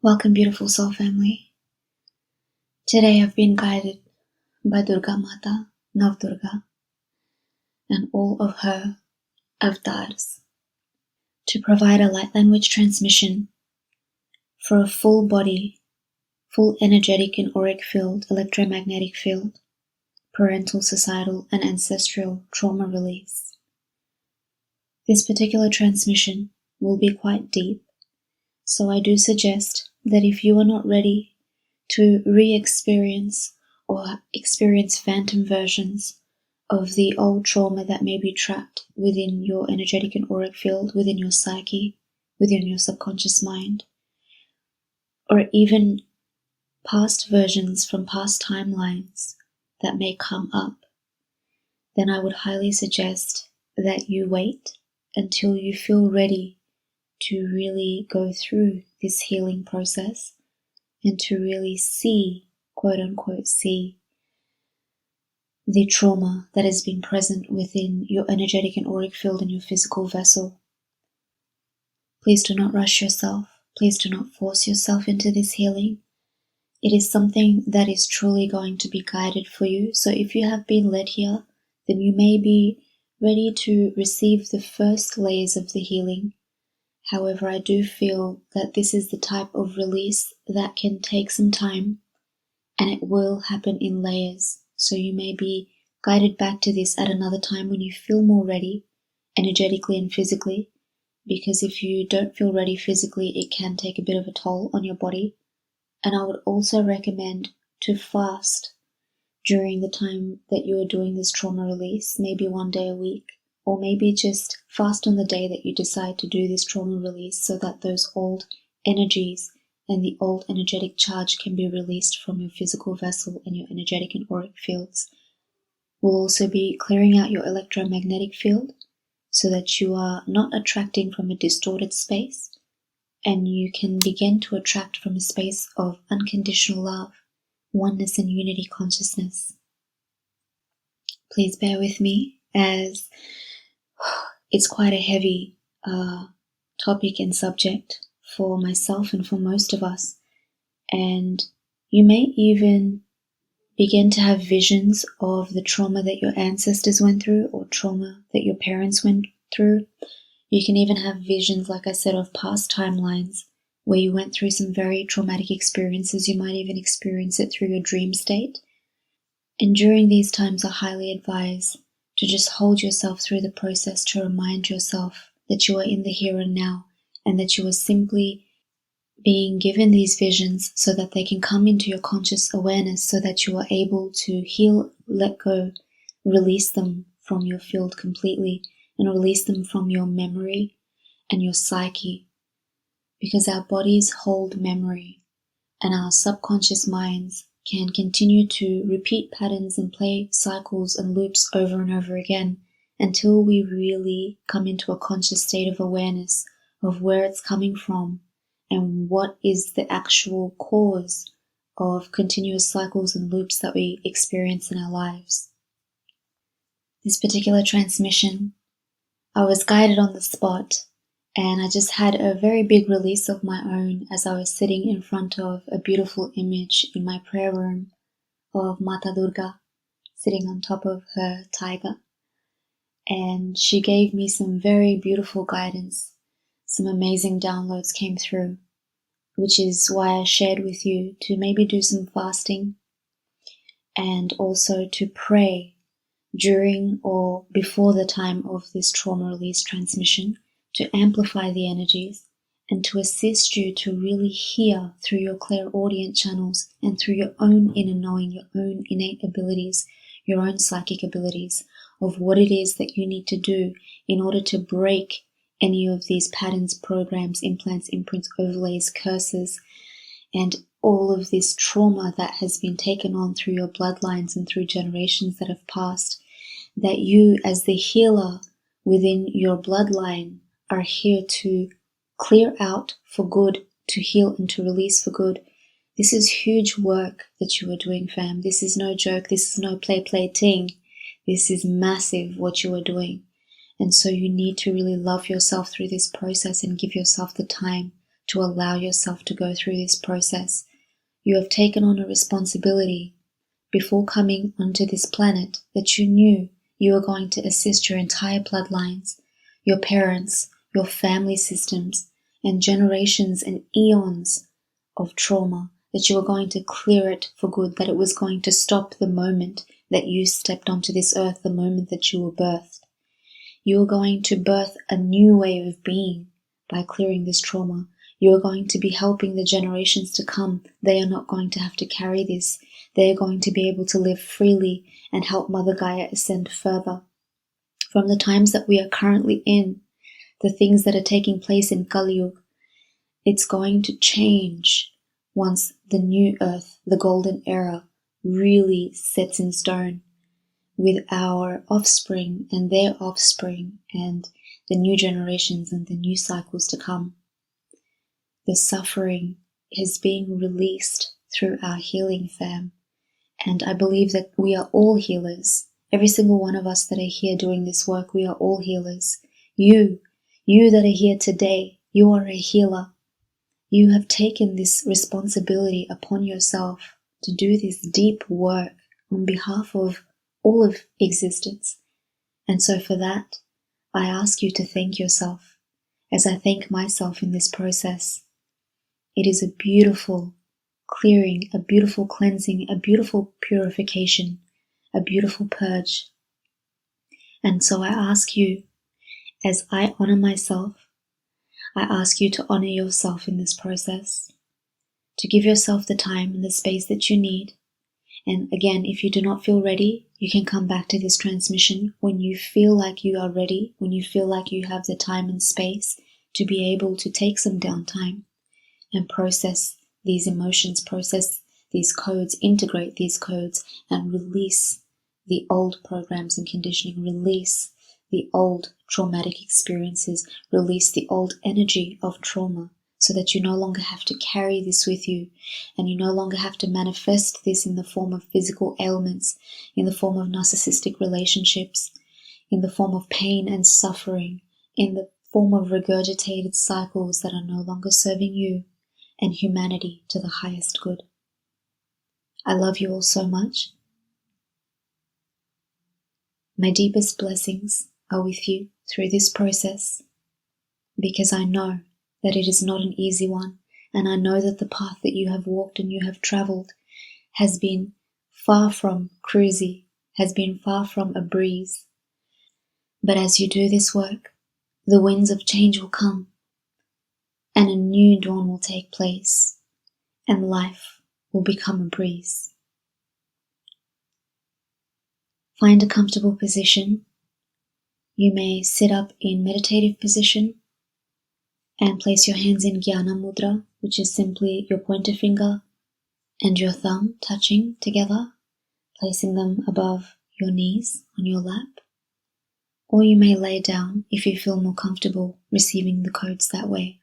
Welcome, beautiful soul family. Today I've been guided by Durga Mata, Navdurga, and all of her avatars to provide a light language transmission for a full body, full energetic and auric field, electromagnetic field, parental, societal, and ancestral trauma release. This particular transmission will be quite deep, so I do suggest that if you are not ready to re-experience or experience phantom versions of the old trauma that may be trapped within your energetic and auric field, within your psyche, within your subconscious mind, or even past versions from past timelines that may come up, then I would highly suggest that you wait until you feel ready to really go through this healing process and to really see, quote unquote, see the trauma that has been present within your energetic and auric field and your physical vessel. Please do not rush yourself. Please do not force yourself into this healing. It is something that is truly going to be guided for you. So if you have been led here, then you may be ready to receive the first layers of the healing. However, I do feel that this is the type of release that can take some time, and it will happen in layers. So you may be guided back to this at another time when you feel more ready, energetically and physically, because if you don't feel ready physically, it can take a bit of a toll on your body. And I would also recommend to fast during the time that you are doing this trauma release, maybe 1 day a week, or maybe just fast on the day that you decide to do this trauma release so that those old energies and the old energetic charge can be released from your physical vessel and your energetic and auric fields. We'll also be clearing out your electromagnetic field so that you are not attracting from a distorted space, and you can begin to attract from a space of unconditional love, oneness and unity consciousness. Please bear with me as it's quite a heavy topic and subject for myself and for most of us. And you may even begin to have visions of the trauma that your ancestors went through or trauma that your parents went through. You can even have visions, like I said, of past timelines where you went through some very traumatic experiences. You might even experience it through your dream state. And during these times, I highly advise to just hold yourself through the process, to remind yourself that you are in the here and now, and that you are simply being given these visions so that they can come into your conscious awareness, so that you are able to heal, let go, release them from your field completely, and release them from your memory and your psyche. Because our bodies hold memory, and our subconscious minds can continue to repeat patterns and play cycles and loops over and over again until we really come into a conscious state of awareness of where it's coming from and what is the actual cause of continuous cycles and loops that we experience in our lives. This particular transmission, I was guided on the spot, and I just had a very big release of my own as I was sitting in front of a beautiful image in my prayer room of Mata Durga sitting on top of her tiger. And she gave me some very beautiful guidance. Some amazing downloads came through, which is why I shared with you to maybe do some fasting and also to pray during or before the time of this trauma release transmission, to amplify the energies and to assist you to really hear through your clairaudient channels and through your own inner knowing, your own innate abilities, your own psychic abilities of what it is that you need to do in order to break any of these patterns, programs, implants, imprints, overlays, curses, and all of this trauma that has been taken on through your bloodlines and through generations that have passed, that you as the healer within your bloodline are here to clear out for good, to heal and to release for good. This is huge work that you are doing, fam. This is no joke. This is no play ting. This is massive what you are doing. And so you need to really love yourself through this process and give yourself the time to allow yourself to go through this process. You have taken on a responsibility before coming onto this planet that you knew you were going to assist your entire bloodlines, your parents, your family systems, and generations and eons of trauma, that you were going to clear it for good, that it was going to stop the moment that you stepped onto this earth, the moment that you were birthed. You are going to birth a new way of being by clearing this trauma. You are going to be helping the generations to come. They are not going to have to carry this. They are going to be able to live freely and help Mother Gaia ascend further. From the times that we are currently in, the things that are taking place in Kali Yuga, it's going to change once the new earth, the golden era, really sets in stone with our offspring and their offspring and the new generations and the new cycles to come. The suffering is being released through our healing, fam. And I believe that we are all healers. Every single one of us that are here doing this work, we are all healers. You that are here today, you are a healer. You have taken this responsibility upon yourself to do this deep work on behalf of all of existence. And so for that, I ask you to thank yourself as I thank myself in this process. It is a beautiful clearing, a beautiful cleansing, a beautiful purification, a beautiful purge. And so I ask you, as I honor myself, I ask you to honor yourself in this process, to give yourself the time and the space that you need. And again, if you do not feel ready, you can come back to this transmission when you feel like you are ready, when you feel like you have the time and space to be able to take some downtime and process these emotions, process these codes, integrate these codes, and release the old programs and conditioning, release the old traumatic experiences, release the old energy of trauma so that you no longer have to carry this with you and you no longer have to manifest this in the form of physical ailments, in the form of narcissistic relationships, in the form of pain and suffering, in the form of regurgitated cycles that are no longer serving you and humanity to the highest good. I love you all so much. My deepest blessings are with you through this process, because I know that it is not an easy one, and I know that the path that you have walked and you have traveled has been far from cruisy, has been far from a breeze. But as you do this work, the winds of change will come, and a new dawn will take place, and life will become a breeze. Find a comfortable position. You may sit up in meditative position and place your hands in Jnana Mudra, which is simply your pointer finger and your thumb touching together, placing them above your knees on your lap. Or you may lay down if you feel more comfortable receiving the codes that way.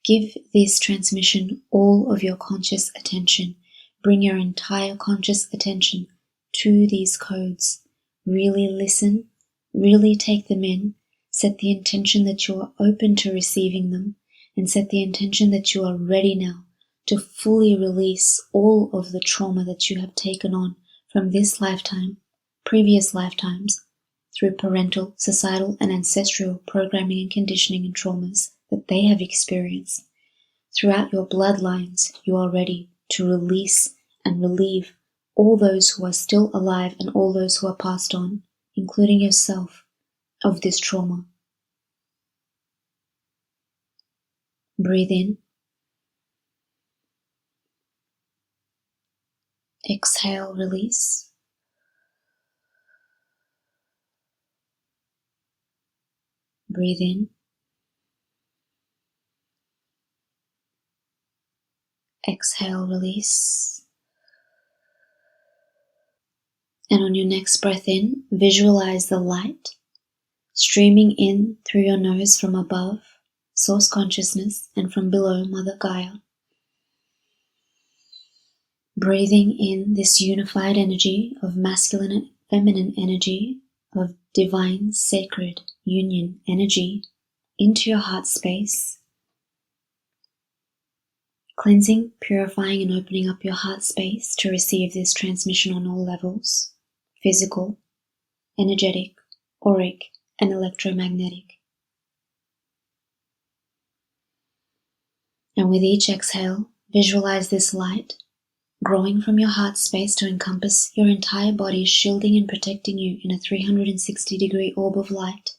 Give this transmission all of your conscious attention. Bring your entire conscious attention to these codes. Really listen, really take them in, set the intention that you are open to receiving them, and set the intention that you are ready now to fully release all of the trauma that you have taken on from this lifetime, previous lifetimes, through parental, societal, and ancestral programming and conditioning and traumas that they have experienced. Throughout your bloodlines, you are ready to release and relieve all those who are still alive and all those who are passed on, including yourself, of this trauma. Breathe in. Exhale, release. Breathe in. Exhale, release. And on your next breath in, visualize the light streaming in through your nose from above, Source Consciousness, and from below, Mother Gaia. Breathing in this unified energy of masculine and feminine energy, of divine, sacred union energy into your heart space, Cleansing, purifying, and opening up your heart space to receive this transmission on all levels: physical, energetic, auric, and electromagnetic. And with each exhale, visualize this light growing from your heart space to encompass your entire body, shielding and protecting you in a 360-degree orb of light.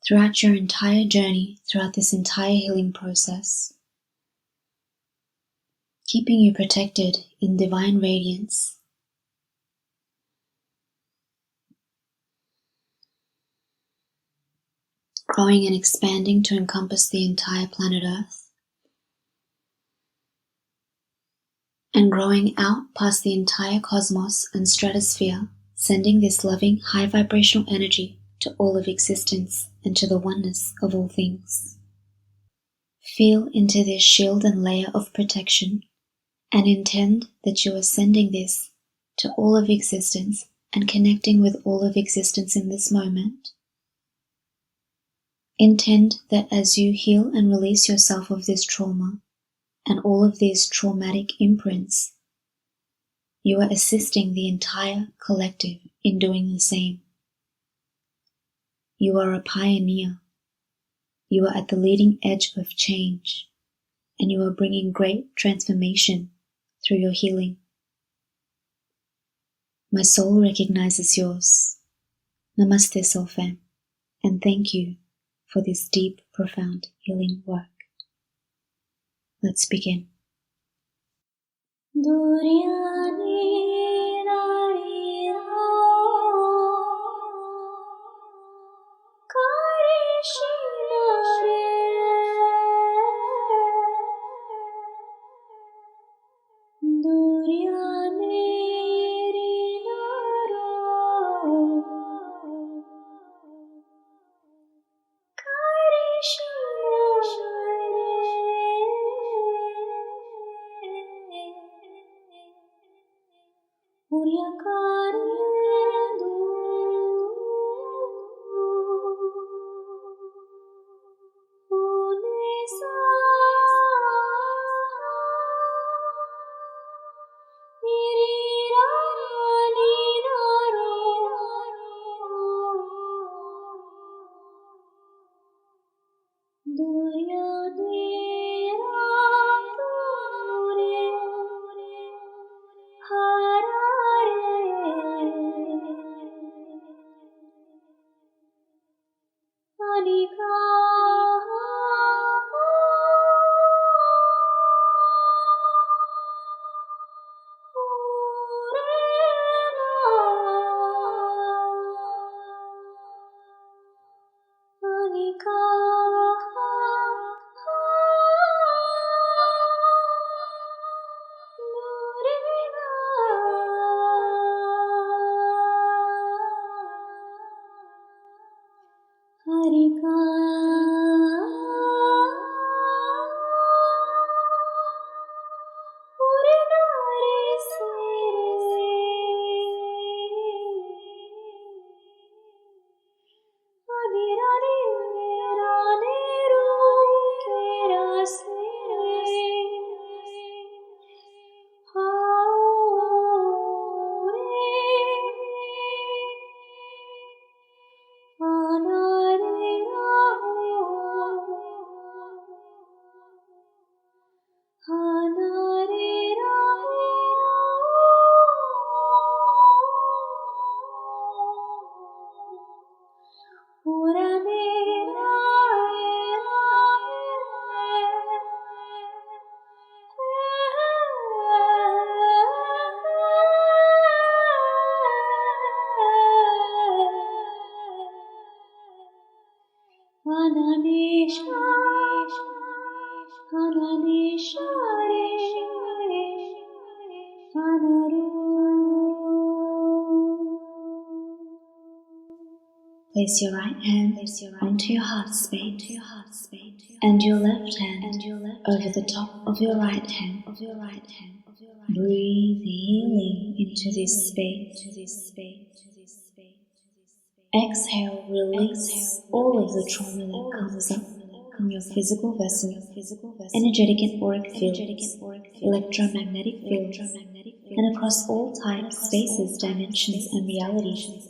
Throughout your entire journey, throughout this entire healing process, keeping you protected in divine radiance. Growing and expanding to encompass the entire planet Earth. And growing out past the entire cosmos and stratosphere, sending this loving, high vibrational energy to all of existence and to the oneness of all things. Feel into this shield and layer of protection and intend that you are sending this to all of existence and connecting with all of existence in this moment. Intend that as you heal and release yourself of this trauma and all of these traumatic imprints, you are assisting the entire collective in doing the same. You are a pioneer. You are at the leading edge of change, and you are bringing great transformation through your healing. My soul recognizes yours. Namaste, Soul Fam, and thank you for this deep, profound healing work. Let's begin. Place your right hand onto your heart space and your left hand over the top of your right hand. Breathe healing into this space. Exhale, release all of the trauma that comes up in your physical vessel, energetic and auric fields, electromagnetic fields, and across all types, spaces, dimensions, and realities,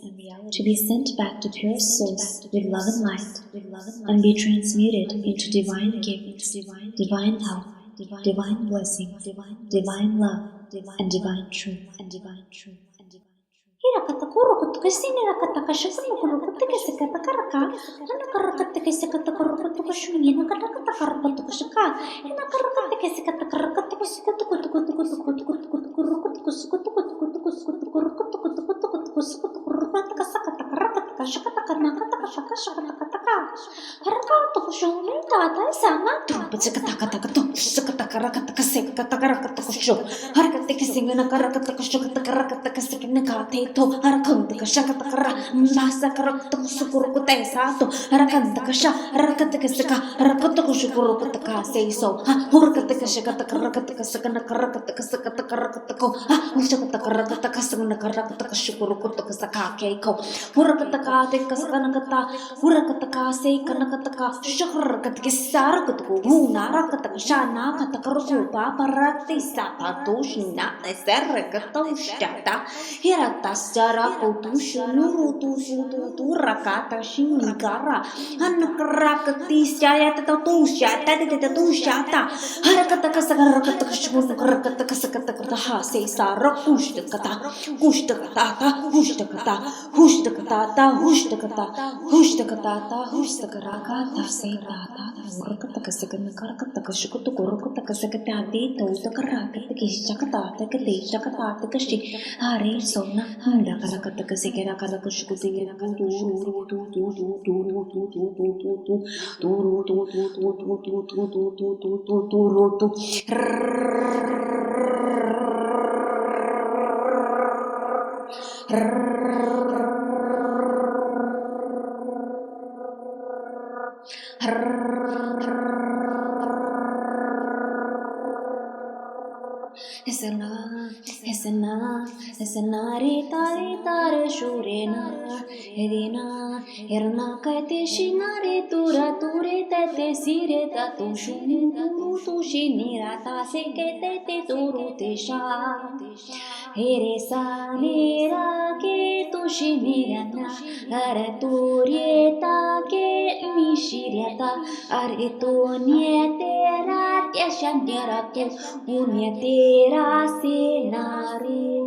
to be sent back to purest source with love and light, and be transmuted into divine gifts, divine health, divine blessings, divine love, and divine truth. Hirakatakurro kutukasini rakatakashakunu kurukutikasikatakaraка, анакаракатикасикатакарукутукашуни, накатакатакарукутукашака, Esena rita re shurena Erina erna kaite shinare tura ture tete sire tatu shunu turu tu shinira ta sekete te turu te sha Ere sanira ke tu shinirana Are turieta ke mishiriata Are tu nietera tiashandera tu Unietera senare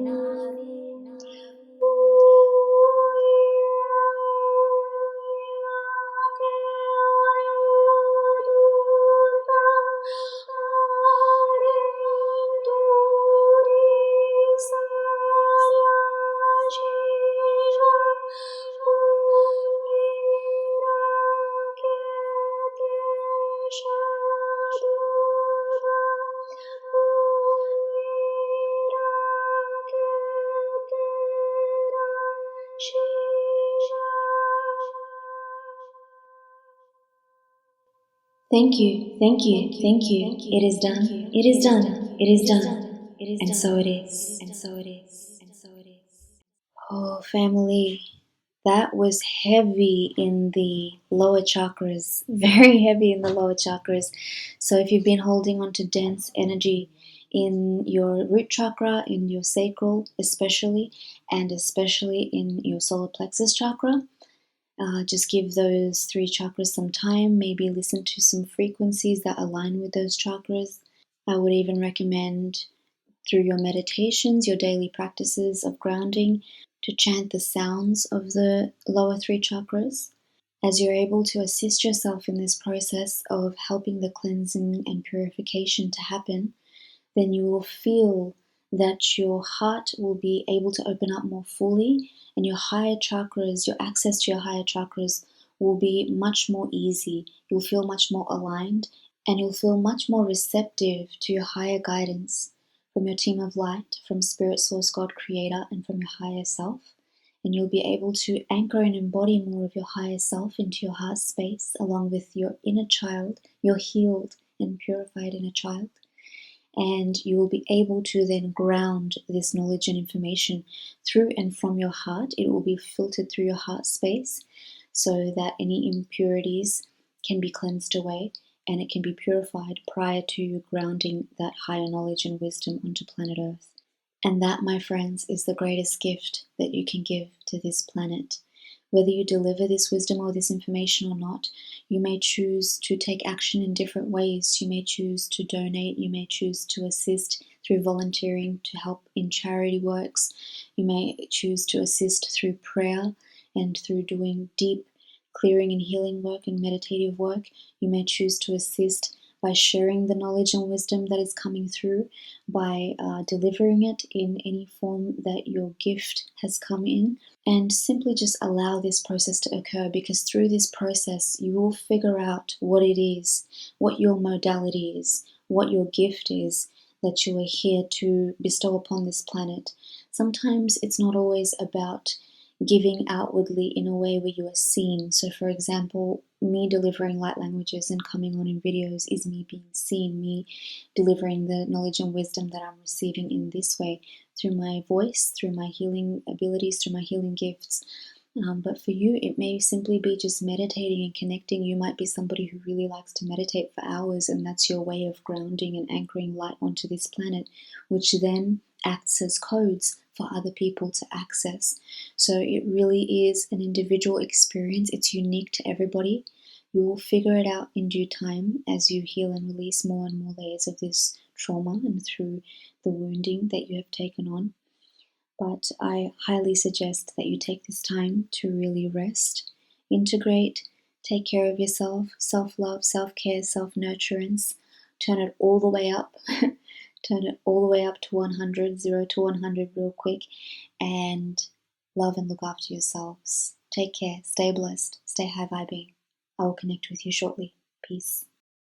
Thank you, thank you, thank you. It is done, it is done, it is done. And so it is, and so it is, and so it is. Oh, family, that was heavy in the lower chakras, very heavy in the lower chakras. So if you've been holding on to dense energy in your root chakra, in your sacral especially, and especially in your solar plexus chakra, just give those three chakras some time. Maybe listen to some frequencies that align with those chakras. I would even recommend through your meditations, your daily practices of grounding, to chant the sounds of the lower three chakras. As you're able to assist yourself in this process of helping the cleansing and purification to happen, then you will feel that your heart will be able to open up more fully, and your higher chakras, your access to your higher chakras will be much more easy. You'll feel much more aligned, and you'll feel much more receptive to your higher guidance from your team of light, from Spirit, Source, God, Creator, and from your higher self. And you'll be able to anchor and embody more of your higher self into your heart space, along with your inner child, your healed and purified inner child. And you will be able to then ground this knowledge and information through and from your heart. It will be filtered through your heart space so that any impurities can be cleansed away. and it can be purified prior to you grounding that higher knowledge and wisdom onto planet Earth. And that, my friends, is the greatest gift that you can give to this planet. Whether you deliver this wisdom or this information or not, you may choose to take action in different ways. You may choose to donate. You may choose to assist through volunteering to help in charity works. You may choose to assist through prayer and through doing deep clearing and healing work and meditative work. You may choose to assist by sharing the knowledge and wisdom that is coming through, by delivering it in any form that your gift has come in, and simply just allow this process to occur, because through this process you will figure out what it is, what your modality is, what your gift is that you are here to bestow upon this planet. Sometimes it's not always about giving outwardly in a way where you are seen. So for example, me delivering light languages and coming on in videos is me being seen, me delivering the knowledge and wisdom that I'm receiving in this way, through my voice, through my healing abilities, through my healing gifts. But for you, it may simply be just meditating and connecting. You might be somebody who really likes to meditate for hours, and that's your way of grounding and anchoring light onto this planet, which then acts as codes for other people to access. So it really is an individual experience. It's unique to everybody. You will figure it out in due time as you heal and release more and more layers of this trauma and through the wounding that you have taken on. But I highly suggest that you take this time to really rest, integrate, take care of yourself, self-love, self-care, self-nurturance. Turn it all the way up. Turn it all the way up to 100, 0 to 100 real quick, and love and look after yourselves. Take care, stay blessed, stay high vibing. I will connect with you shortly. Peace.